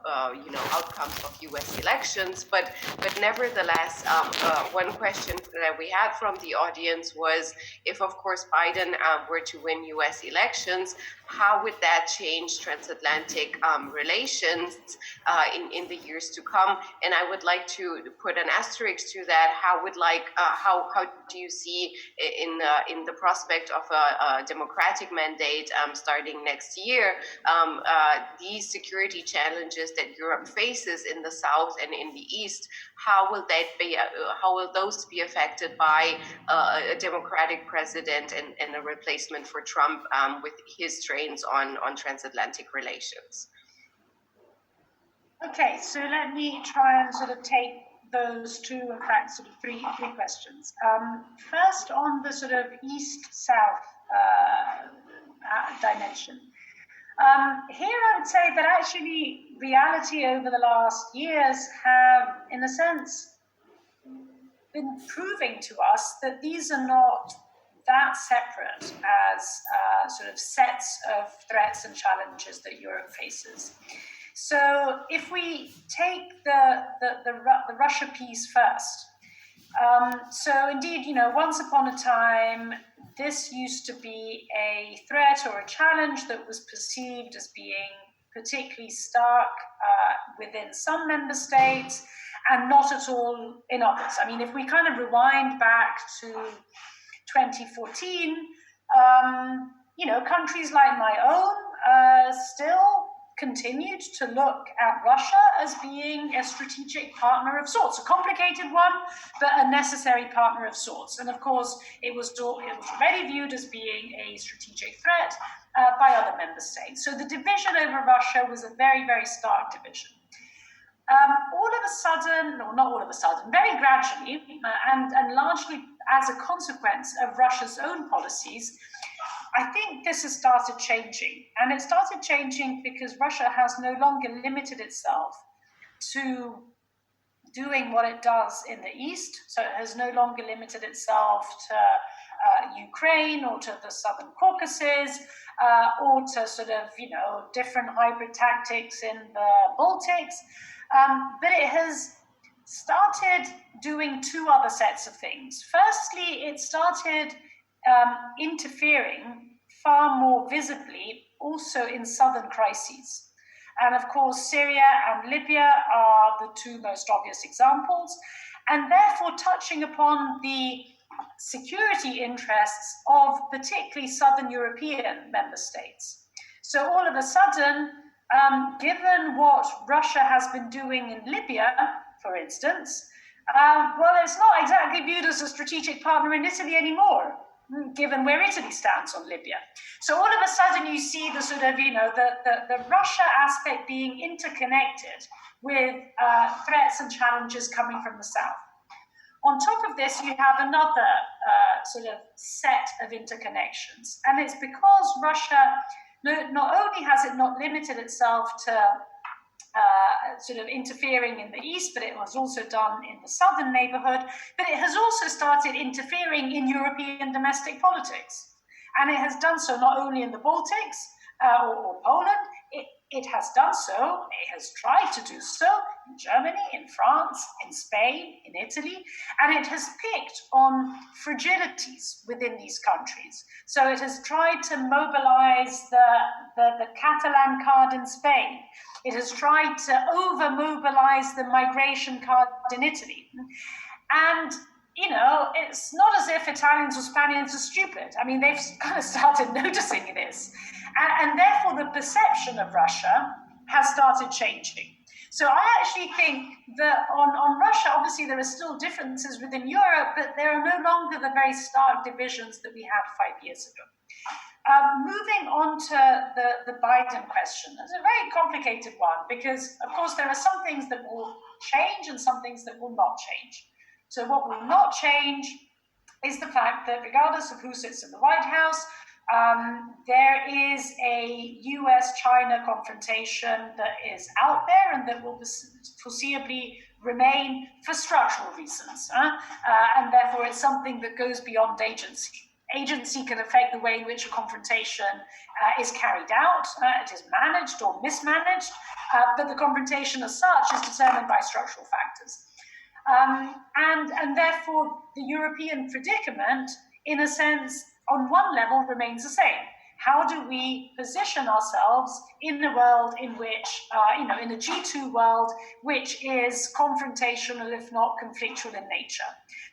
outcomes of U.S. elections. But nevertheless, one question that we had from the audience was, if of course Biden were to win U.S. elections, how would that change transatlantic relations in the years to come? And I would like to put an asterisk to that. How do you see in the prospect of a Democratic mandate starting next year, these security challenges that Europe faces in the South and in the East? How will those be affected by a Democratic president and a replacement for Trump with his strains on transatlantic relations? Okay, so let me try and sort of take those two, in fact, sort of three questions. First, on the sort of East-South dimension. Here I would say that actually reality over the last years have, in a sense, been proving to us that these are not that separate as sort of sets of threats and challenges that Europe faces. So if we take the Russia piece first, so indeed, once upon a time, this used to be a threat or a challenge that was perceived as being particularly stark within some member states and not at all in others. I mean, if we kind of rewind back to 2014, countries like my own still continued to look at Russia as being a strategic partner of sorts, a complicated one, but a necessary partner of sorts. And of course, it was already viewed as being a strategic threat by other member states. So the division over Russia was a very, very stark division. All of a sudden, or not all of a sudden, very gradually, and largely as a consequence of Russia's own policies, I think this has started changing. And it started changing because Russia has no longer limited itself to doing what it does in the East. So it has no longer limited itself to Ukraine or to the Southern Caucasus or to sort of, different hybrid tactics in the Baltics. But it has started doing two other sets of things. Firstly, it started interfering far more visibly also in southern crises. And of course, Syria and Libya are the two most obvious examples, and therefore touching upon the security interests of particularly southern European member states. So all of a sudden, given what Russia has been doing in Libya, for instance, it's not exactly viewed as a strategic partner in Italy anymore, given where Italy stands on Libya. So all of a sudden you see the sort of, the Russia aspect being interconnected with threats and challenges coming from the south. On top of this, you have another sort of set of interconnections. And it's because Russia, not only has it not limited itself to sort of interfering in the east, but it was also done in the southern neighborhood, but it has also started interfering in European domestic politics. And it has done so not only in the Baltics or Poland, it has done so, it has tried to do so in Germany, in France, in Spain, in Italy, and it has picked on fragilities within these countries. So it has tried to mobilize the Catalan card in Spain. It has tried to over-mobilize the migration card in Italy. And it's not as if Italians or Spaniards are stupid. I mean, they've kind of started noticing this. And therefore, the perception of Russia has started changing. So I actually think that on Russia, obviously, there are still differences within Europe, but there are no longer the very stark divisions that we had 5 years ago. Moving on to the Biden question, it's a very complicated one because, of course, there are some things that will change and some things that will not change. So what will not change is the fact that regardless of who sits in the White House, there is a US-China confrontation that is out there and that will foreseeably remain for structural reasons. And therefore, it's something that goes beyond agency. agency can affect the way in which a confrontation is carried out, it is managed or mismanaged, but the confrontation as such is determined by structural factors. And therefore, the European predicament, in a sense, on one level, remains the same. How do we position ourselves in a world in which, in a G2 world, which is confrontational, if not conflictual in nature?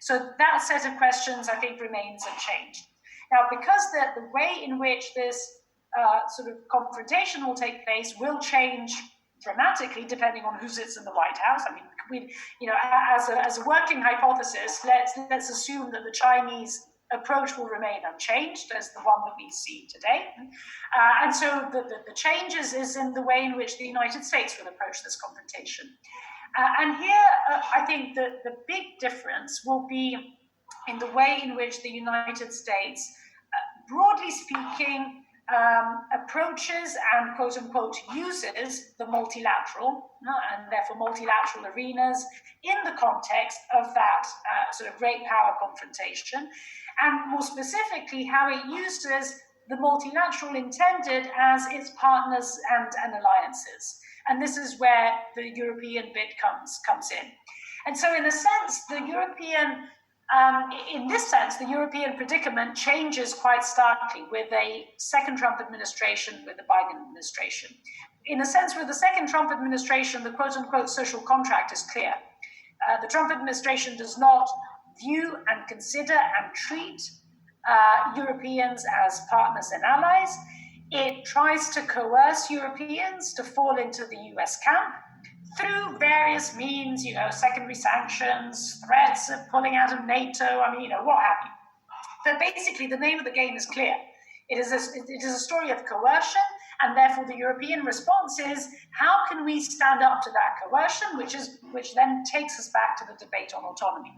So that set of questions, I think, remains unchanged. Now, because the way in which this sort of confrontation will take place will change dramatically depending on who sits in the White House. I mean, as a working hypothesis, let's assume that the Chinese approach will remain unchanged as the one that we see today. And so the changes is in the way in which the United States will approach this confrontation. And here, I think that the big difference will be in the way in which the United States, broadly speaking, approaches and quote unquote uses the multilateral and therefore multilateral arenas in the context of that sort of great power confrontation, and more specifically how it uses the multilateral intended as its partners and alliances. And this is where the European bit comes in. And so in a sense, in this sense, the European predicament changes quite starkly with a second Trump administration, with the Biden administration. In a sense, with the second Trump administration, the quote-unquote social contract is clear. The Trump administration does not view and consider and treat Europeans as partners and allies. It tries to coerce Europeans to fall into the US camp through various means, secondary sanctions, threats of pulling out of NATO, what have you. But basically, the name of the game is clear. It is a story of coercion, and therefore the European response is, how can we stand up to that coercion, which then takes us back to the debate on autonomy.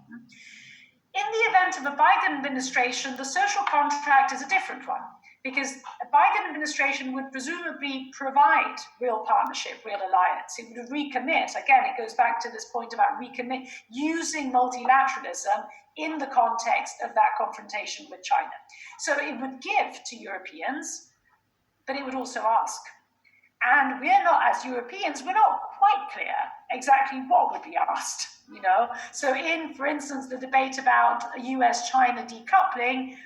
In the event of a Biden administration, the social contract is a different one, because a Biden administration would presumably provide real partnership, real alliance. It would recommit. Again, it goes back to this point about recommit, using multilateralism in the context of that confrontation with China. So it would give to Europeans, but it would also ask. And we're not, as Europeans, we're not quite clear exactly what would be asked, So for instance, the debate about US-China decoupling,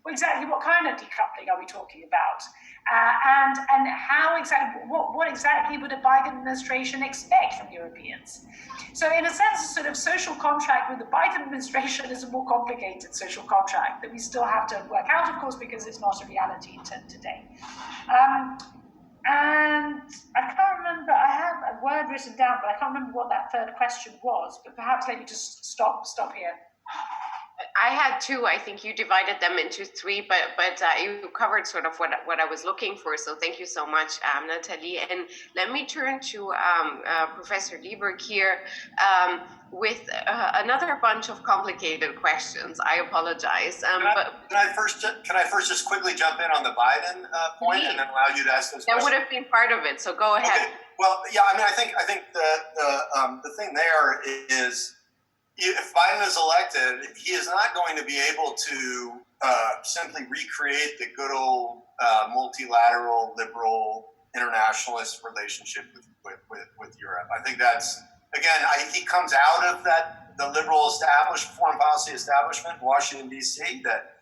exactly what kind of decoupling are we talking about? And how exactly, what exactly would a Biden administration expect from Europeans? So in a sense, a sort of social contract with the Biden administration is a more complicated social contract that we still have to work out, of course, because it's not a reality today. And I can't remember, I have a word written down, but I can't remember what that third question was, but perhaps let me just stop here. I had two. I think you divided them into three, but you covered sort of what I was looking for. So thank you so much, Nathalie. And let me turn to Professor Lieberg here with another bunch of complicated questions. I apologize. Can I first just quickly jump in on the Biden point, and then allow you to ask those questions? That would have been part of it. So go ahead. Okay. Well, yeah. I think the thing there is, if Biden is elected, he is not going to be able to simply recreate the good old multilateral, liberal, internationalist relationship with Europe. I think that's, again, he comes out of the liberal foreign policy establishment, Washington, D.C., that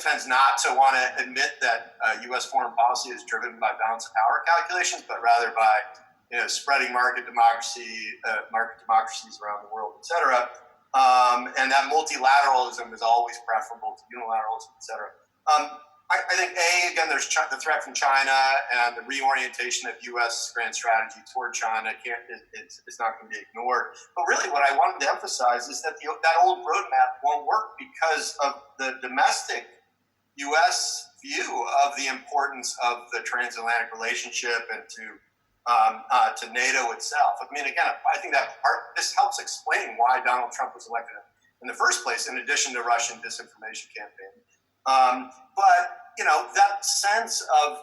tends not to want to admit that U.S. foreign policy is driven by balance of power calculations, but rather by spreading market democracies around the world, et cetera. And that multilateralism is always preferable to unilateralism, et cetera. I think, again, there's the threat from China, and the reorientation of U.S. grand strategy toward China it's not going to be ignored. But really what I wanted to emphasize is that that old roadmap won't work because of the domestic U.S. view of the importance of the transatlantic relationship and to NATO itself. I mean, again, I think this helps explain why Donald Trump was elected in the first place, in addition to Russian disinformation campaign. But that sense of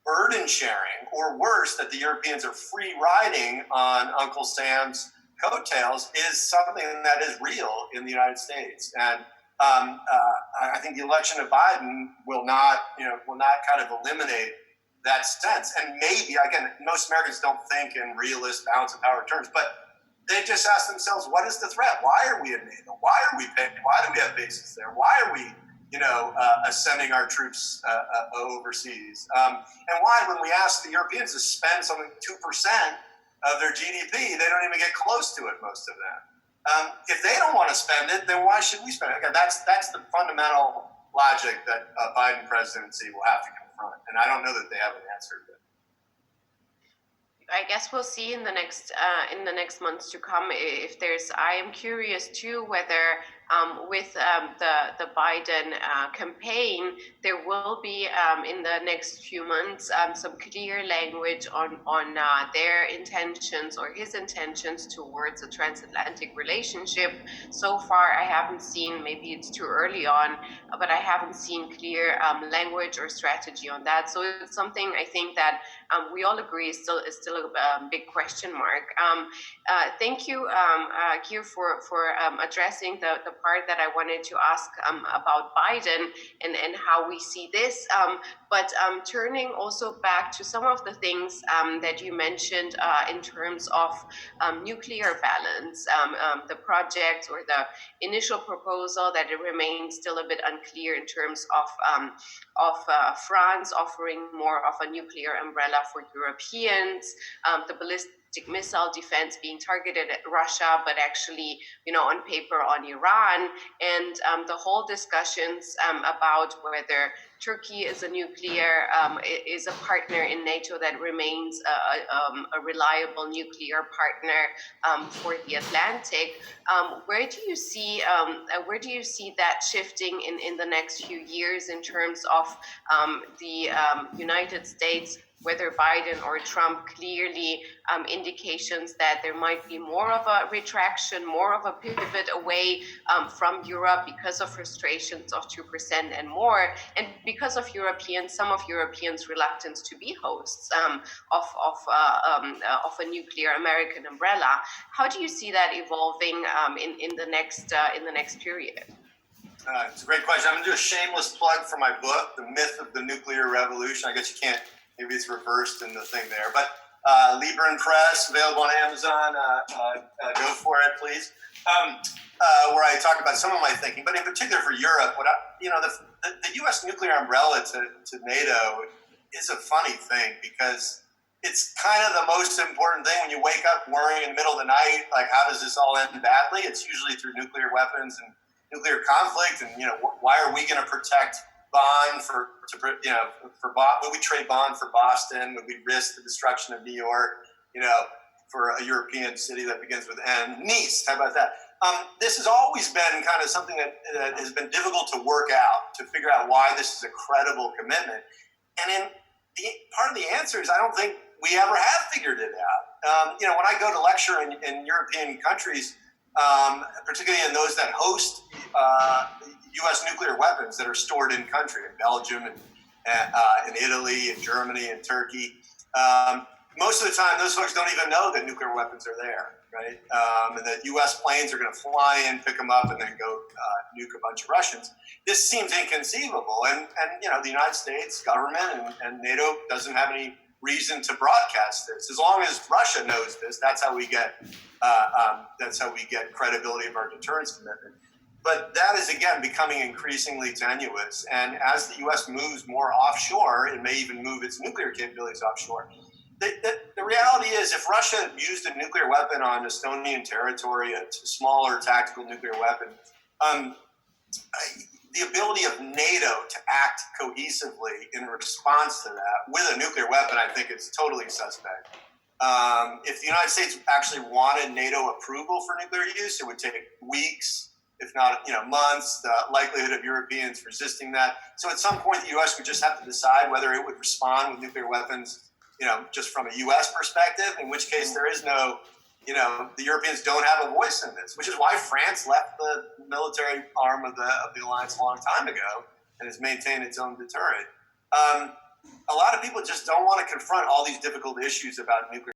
burden sharing, or worse, that the Europeans are free riding on Uncle Sam's coattails, is something that is real in the United States. And I think the election of Biden will not kind of eliminate that sense. And maybe, again, most Americans don't think in realist balance of power terms, but they just ask themselves, what is the threat? Why are we in NATO? Why are we paying? Why do we have bases there? Why are we, sending our troops overseas? And why, when we ask the Europeans to spend something 2% of their GDP, they don't even get close to it, most of them. If they don't want to spend it, then why should we spend it? Again, that's the fundamental logic that a Biden presidency will have to confront, and I don't know that they have an answer to it. I guess we'll see in the next months to come if there's. I am curious too whether with the Biden campaign there will be in the next few months some clear language on their intentions or his intentions towards a transatlantic relationship. So far, I haven't seen. Maybe it's too early on, but I haven't seen clear language or strategy on that. So it's something I think that we all agree is still a big question mark. Thank you, Geir, for addressing the part that I wanted to ask about Biden and how we see this. But turning also back to some of the things that you mentioned in terms of nuclear balance, the project or the initial proposal that it remains still a bit unclear in terms of France offering more of a nuclear umbrella for Europeans, the ballistic missile defense being targeted at Russia, but actually, on paper on Iran, and the whole discussions about whether Turkey is a partner in NATO that remains a reliable nuclear partner for the Atlantic. Where do you see that shifting in the next few years in terms of the United States? Whether Biden or Trump, clearly indications that there might be more of a retraction, more of a pivot away from Europe because of frustrations of 2% and more, and because of some of Europeans' reluctance to be hosts of a nuclear American umbrella. How do you see that evolving in the next period? It's a great question. I'm going to do a shameless plug for my book, The Myth of the Nuclear Revolution. I guess you can't. Maybe it's reversed in the thing there. But Libran Press, available on Amazon. Go for it, please. Where I talk about some of my thinking, but in particular for Europe, the U.S. nuclear umbrella to NATO is a funny thing because it's kind of the most important thing when you wake up worrying in the middle of the night, like how does this all end badly? It's usually through nuclear weapons and nuclear conflict, and why are we going to protect Bonn would we trade Bonn for Boston? Would we risk the destruction of New York, for a European city that begins with N? Nice, how about that? This has always been kind of something that has been difficult to work out, to figure out why this is a credible commitment. And part of the answer is I don't think we ever have figured it out. When I go to lecture in European countries, particularly in those that host U.S. nuclear weapons that are stored in country, in Belgium and in Italy and Germany and Turkey. Most of the time, those folks don't even know that nuclear weapons are there, right? And that U.S. planes are going to fly in, pick them up, and then go nuke a bunch of Russians. This seems inconceivable, and the United States government and NATO doesn't have any reason to broadcast this. As long as Russia knows this, that's how we get credibility of our deterrence commitment. But that is, again, becoming increasingly tenuous. And as the U.S. moves more offshore, it may even move its nuclear capabilities offshore. The reality is, if Russia used a nuclear weapon on Estonian territory, a smaller tactical nuclear weapon, the ability of NATO to act cohesively in response to that with a nuclear weapon, I think, is totally suspect. If the United States actually wanted NATO approval for nuclear use, it would take weeks, if not months, the likelihood of Europeans resisting that. So at some point, the U.S. would just have to decide whether it would respond with nuclear weapons, just from a U.S. perspective, in which case there is no, the Europeans don't have a voice in this, which is why France left the military arm of the alliance a long time ago and has maintained its own deterrent. A lot of people just don't want to confront all these difficult issues about nuclear